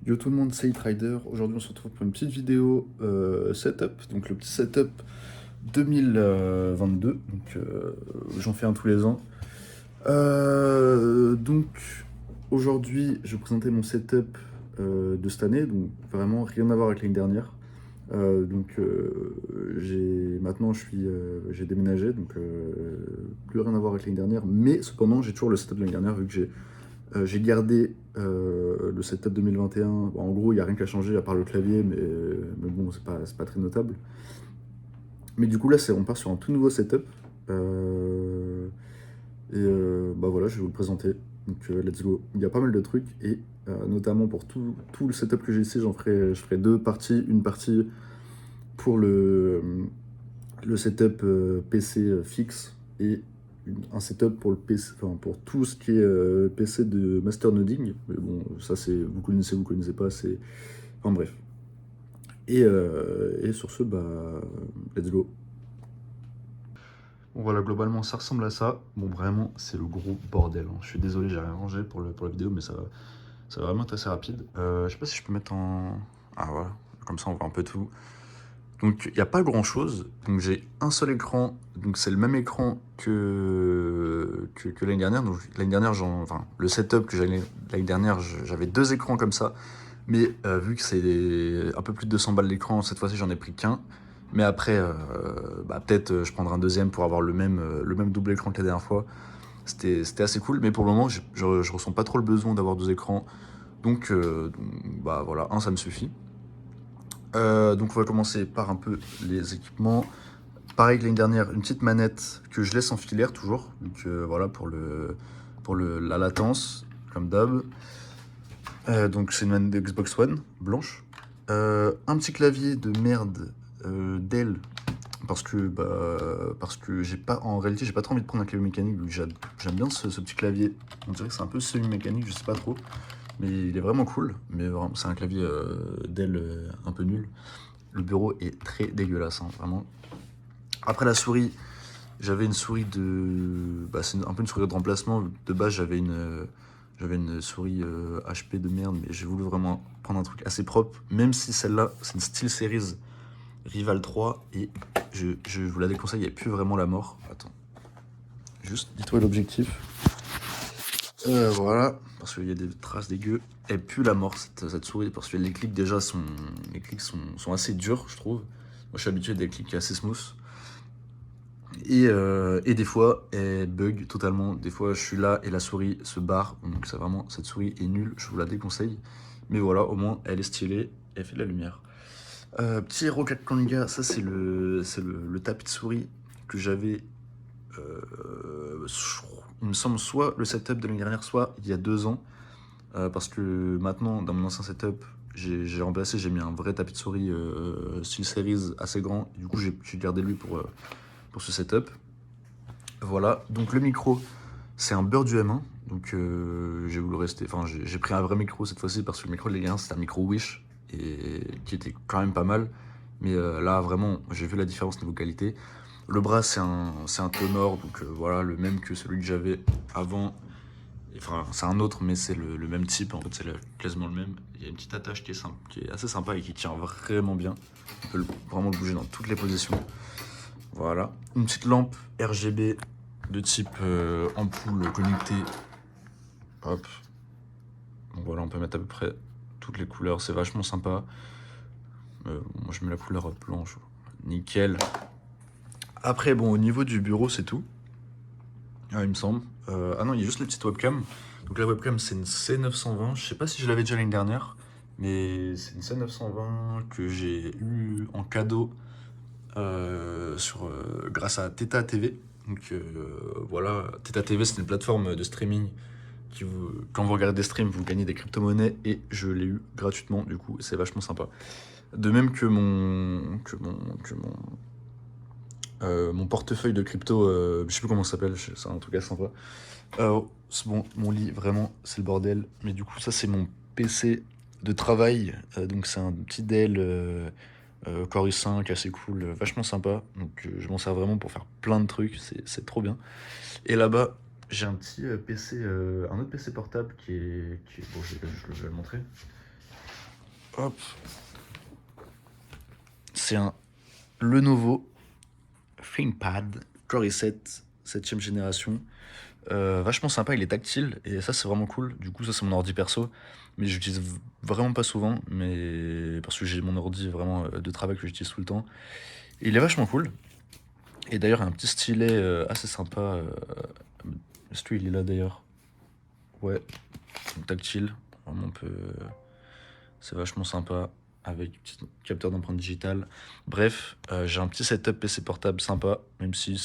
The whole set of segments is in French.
Yo tout le monde, c'est Hitrider. Aujourd'hui, on se retrouve pour une petite vidéo setup. Donc, le petit setup 2022. Donc, j'en fais un tous les ans. Donc, aujourd'hui, je vais présenter mon setup de cette année. Donc, vraiment rien à voir avec l'année dernière. Maintenant, j'ai déménagé. Donc, plus rien à voir avec l'année dernière. Mais cependant, j'ai toujours le setup de l'année dernière vu que j'ai gardé le setup 2021. Bon, en gros, il n'y a rien qu'à changer à part le clavier, mais bon, c'est pas très notable. Mais du coup, là, on part sur un tout nouveau setup. Bah voilà, je vais vous le présenter. Donc, let's go. Il y a pas mal de trucs, et notamment pour tout le setup que j'ai ici, je ferai deux parties. Une partie pour le setup PC fixe, et un setup pour le PC, enfin pour tout ce qui est PC de masternoding. Mais bon, ça c'est, vous connaissez pas, c'est. Enfin bref. Et sur ce, bah, let's go. Bon voilà, globalement ça ressemble à ça. Bon, vraiment, c'est le gros bordel, hein. Je suis désolé, j'ai rien rangé pour la vidéo, mais ça va vraiment être assez rapide. Je sais pas si je peux mettre en. Ah voilà, comme ça on voit un peu tout. Donc il n'y a pas grand chose. Donc j'ai un seul écran. Donc c'est le même écran que l'année dernière. Donc l'année dernière, enfin, le setup que j'avais l'année dernière, j'avais deux écrans comme ça. Mais vu que c'est un peu plus de 200 balles l'écran, cette fois-ci j'en ai pris qu'un. Mais après, bah, peut-être je prendrai un deuxième pour avoir le même double écran que la dernière fois. C'était assez cool. Mais pour le moment, je ressens pas trop le besoin d'avoir deux écrans. Donc bah voilà, un ça me suffit. Donc on va commencer par un peu les équipements. Pareil que l'année dernière, une petite manette que je laisse en filaire toujours. Donc voilà pour la latence, comme d'hab. Donc c'est une manette de Xbox One, blanche. Un petit clavier de merde Dell. Parce que en réalité j'ai pas trop envie de prendre un clavier mécanique, vu que j'aime bien ce petit clavier. On dirait que c'est un peu semi-mécanique, je sais pas trop. Mais il est vraiment cool. Mais vraiment, c'est un clavier Dell un peu nul. Le bureau est très dégueulasse, hein, vraiment. Après la souris, j'avais une souris de. Bah, c'est un peu une souris de remplacement. De base, j'avais une souris HP de merde, mais j'ai voulu vraiment prendre un truc assez propre. Même si celle-là, c'est une SteelSeries Rival 3, et je vous la déconseille, il n'y a plus vraiment la mort. Attends. Juste, dis-toi l'objectif. Voilà, parce qu'il y a des traces dégueu. Elle pue la mort, cette souris, parce que les clics déjà sont assez durs, je trouve. Moi, je suis habitué à des clics assez smooth. Et des fois, elle bug totalement. Des fois, je suis là et la souris se barre. Donc, ça vraiment, cette souris est nulle, je vous la déconseille. Mais voilà, au moins, elle est stylée et elle fait de la lumière. Petit Hero 4 Kanga, ça c'est le tapis de souris que j'avais. Il me semble soit le setup de l'année dernière, soit il y a 2 ans. Parce que maintenant, dans mon ancien setup, j'ai remplacé, j'ai mis un vrai tapis de souris SteelSeries assez grand. Et du coup, j'ai gardé lui pour ce setup. Voilà, donc le micro, c'est un beurre du M1. Donc j'ai voulu rester. Enfin, j'ai pris un vrai micro cette fois-ci parce que le micro de l'année dernière, c'était un micro Wish et qui était quand même pas mal. Mais là, vraiment, j'ai vu la différence niveau qualité. Le bras, c'est un Tonor, donc voilà, le même que celui que j'avais avant. Enfin, c'est un autre, mais c'est le même type. En fait, c'est quasiment le même. Il y a une petite attache qui est assez sympa et qui tient vraiment bien. On peut vraiment le bouger dans toutes les positions. Voilà. Une petite lampe RGB de type ampoule connectée. Hop. Donc voilà, on peut mettre à peu près toutes les couleurs. C'est vachement sympa. Moi, je mets la couleur blanche. Nickel. Après, bon, au niveau du bureau, c'est tout. Il me semble. Ah non, il y a juste la petite webcam. Donc la webcam, c'est une C920. Je sais pas si je l'avais déjà l'année dernière, mais c'est une C920 que j'ai eu en cadeau grâce à Theta TV. Donc voilà, Theta TV, c'est une plateforme de streaming quand vous regardez des streams, vous gagnez des crypto-monnaies, et je l'ai eu gratuitement, du coup, c'est vachement sympa. De même que mon portefeuille de crypto, je sais plus comment ça s'appelle, c'est un truc assez sympa. C'est bon, mon lit, vraiment, c'est le bordel. Mais du coup, ça, c'est mon PC de travail. Donc, c'est un petit Dell Core i5 assez cool, vachement sympa. Donc, je m'en sers vraiment pour faire plein de trucs, c'est trop bien. Et là-bas, j'ai un petit PC, un autre PC portable bon, je vais le montrer. Hop. C'est un Lenovo ThinkPad Core i7 7ème génération. Vachement sympa, il est tactile et ça c'est vraiment cool. Du coup ça c'est mon ordi perso, mais j'utilise vraiment pas souvent, mais parce que j'ai mon ordi vraiment de travail que j'utilise tout le temps. Et il est vachement cool. Et d'ailleurs il y a un petit stylet assez sympa. Est-ce qu'il est là d'ailleurs? Ouais, tactile, vraiment on peut... C'est vachement sympa avec petit capteur d'empreinte digitale. Bref, j'ai un petit setup PC portable sympa, même si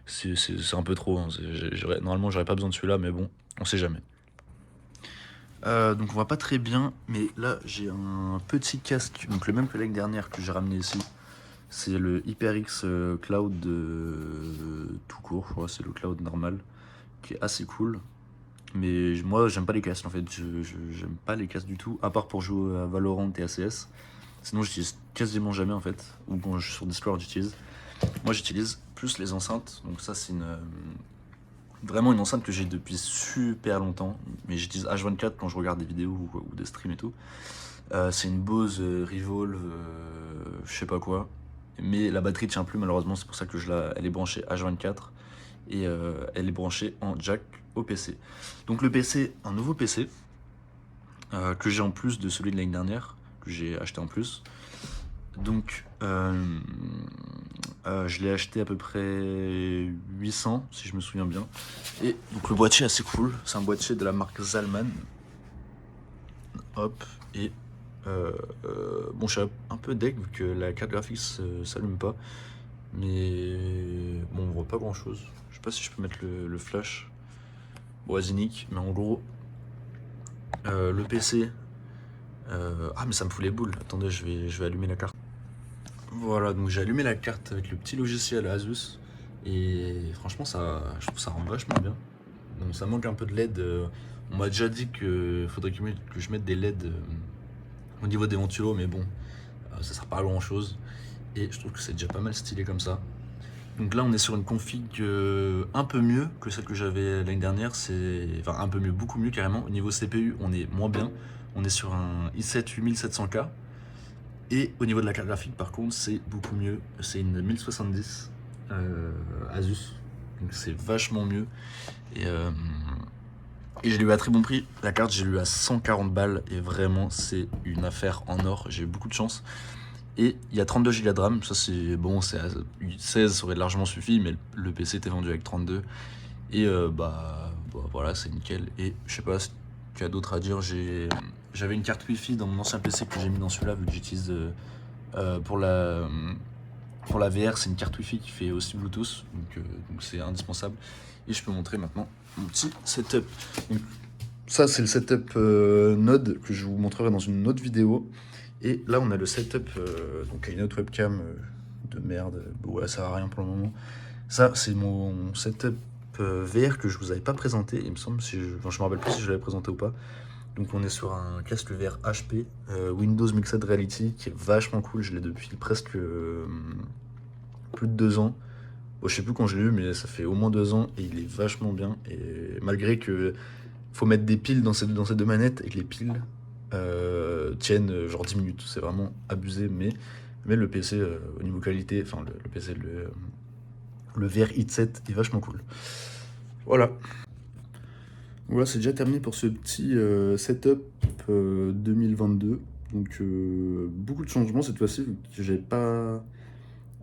c'est un peu trop. Hein. Normalement, j'aurais pas besoin de celui-là, mais bon, on sait jamais. Donc on voit pas très bien, mais là j'ai un petit casque, donc le même que l'année dernière que j'ai ramené ici. C'est le HyperX Cloud tout court, je crois, c'est le Cloud normal, qui est assez cool. Mais moi j'aime pas les casques en fait, j'aime pas les casques du tout, à part pour jouer à Valorant et à CS. Sinon j'utilise quasiment jamais en fait, ou quand je suis sur Discord j'utilise. Moi j'utilise plus les enceintes, donc ça c'est vraiment une enceinte que j'ai depuis super longtemps, mais j'utilise H24 quand je regarde des vidéos ou des streams et tout. C'est une Bose Revolve, je sais pas quoi, mais la batterie tient plus malheureusement, c'est pour ça que elle est branchée H24 et elle est branchée en jack au PC. Donc le PC, un nouveau PC que j'ai en plus de celui de l'année dernière, que j'ai acheté en plus. Donc je l'ai acheté à peu près 800 si je me souviens bien. Et donc le boîtier est assez cool, c'est un boîtier de la marque Zalman. Hop, et bon je suis un peu deg vu que la carte graphique s'allume pas. Mais bon on voit pas grand chose. Je sais pas si je peux mettre le flash. Bon vas-y nique, mais en gros le PC... ah mais ça me fout les boules, attendez je vais allumer la carte. Voilà, donc j'ai allumé la carte avec le petit logiciel Asus et franchement je trouve ça rend vachement bien. Donc ça manque un peu de LED. On m'a déjà dit que faudrait que je mette des LED au niveau des ventilos, mais bon, ça sert pas à grand chose. Et je trouve que c'est déjà pas mal stylé comme ça. Donc là on est sur une config un peu mieux que celle que j'avais l'année dernière, enfin un peu mieux, beaucoup mieux carrément. Au niveau CPU on est moins bien, on est sur un i7 8700K. Et au niveau de la carte graphique, par contre, c'est beaucoup mieux. C'est une 1070 Asus. Donc c'est vachement mieux. Et je l'ai eu à très bon prix. La carte, j'ai eu à 140 balles. Et vraiment, c'est une affaire en or. J'ai eu beaucoup de chance. Et il y a 32 Go de RAM. Ça, c'est bon. 16 ça aurait largement suffi. Mais le PC était vendu avec 32. Et voilà, c'est nickel. Et je sais pas ce qu'il y a d'autre à dire. J'avais une carte Wi-Fi dans mon ancien PC que j'ai mis dans celui-là, vu que j'utilise pour la VR, c'est une carte Wi-Fi qui fait aussi Bluetooth, donc c'est indispensable. Et je peux montrer maintenant mon petit setup. Donc, ça, c'est le setup Node que je vous montrerai dans une autre vidéo. Et là, on a le setup, donc une autre webcam de merde. Ouais, ça sert à rien pour le moment. Ça, c'est mon setup VR que je vous avais pas présenté, il me semble. Enfin, je me rappelle plus si je l'avais présenté ou pas. Donc on est sur un casque VR HP Windows Mixed Reality qui est vachement cool. Je l'ai depuis presque plus de 2 ans. Bon, je sais plus quand je l'ai eu, mais ça fait au moins 2 ans et il est vachement bien. Et malgré que faut mettre des piles dans ces deux manettes et que les piles tiennent genre 10 minutes, c'est vraiment abusé. Mais le PC au niveau qualité, enfin le PC, le VR i7 est vachement cool. Voilà. Voilà, c'est déjà terminé pour ce petit setup 2022. Donc beaucoup de changements cette fois-ci, vu que j'avais pas...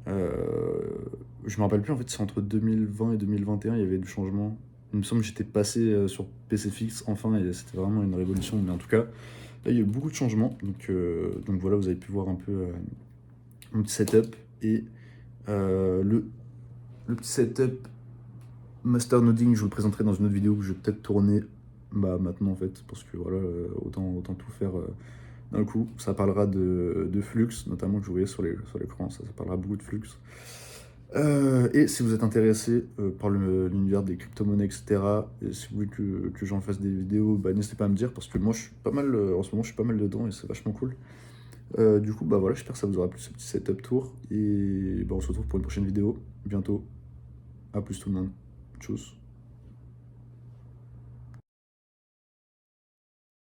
je me rappelle plus en fait, c'est entre 2020 et 2021, il y avait du changement. Il me semble que j'étais passé sur PC fixe enfin, et c'était vraiment une révolution. Mais en tout cas, là il y a eu beaucoup de changements. Donc voilà, vous avez pu voir un peu mon petit setup. Et le petit setup Master Noding, je vous le présenterai dans une autre vidéo que je vais peut-être tourner maintenant en fait, parce que voilà, autant tout faire d'un coup. Ça parlera de Flux, notamment que je voyais sur l'écran, ça parlera beaucoup de Flux. Et si vous êtes intéressé par l'univers des crypto-monnaies, etc., et si vous voulez que j'en fasse des vidéos, n'hésitez pas à me dire, parce que moi je suis pas mal, en ce moment je suis pas mal dedans et c'est vachement cool. Du coup, voilà, j'espère que ça vous aura plu ce petit setup tour, et on se retrouve pour une prochaine vidéo, bientôt. À plus tout le monde. Tchuss.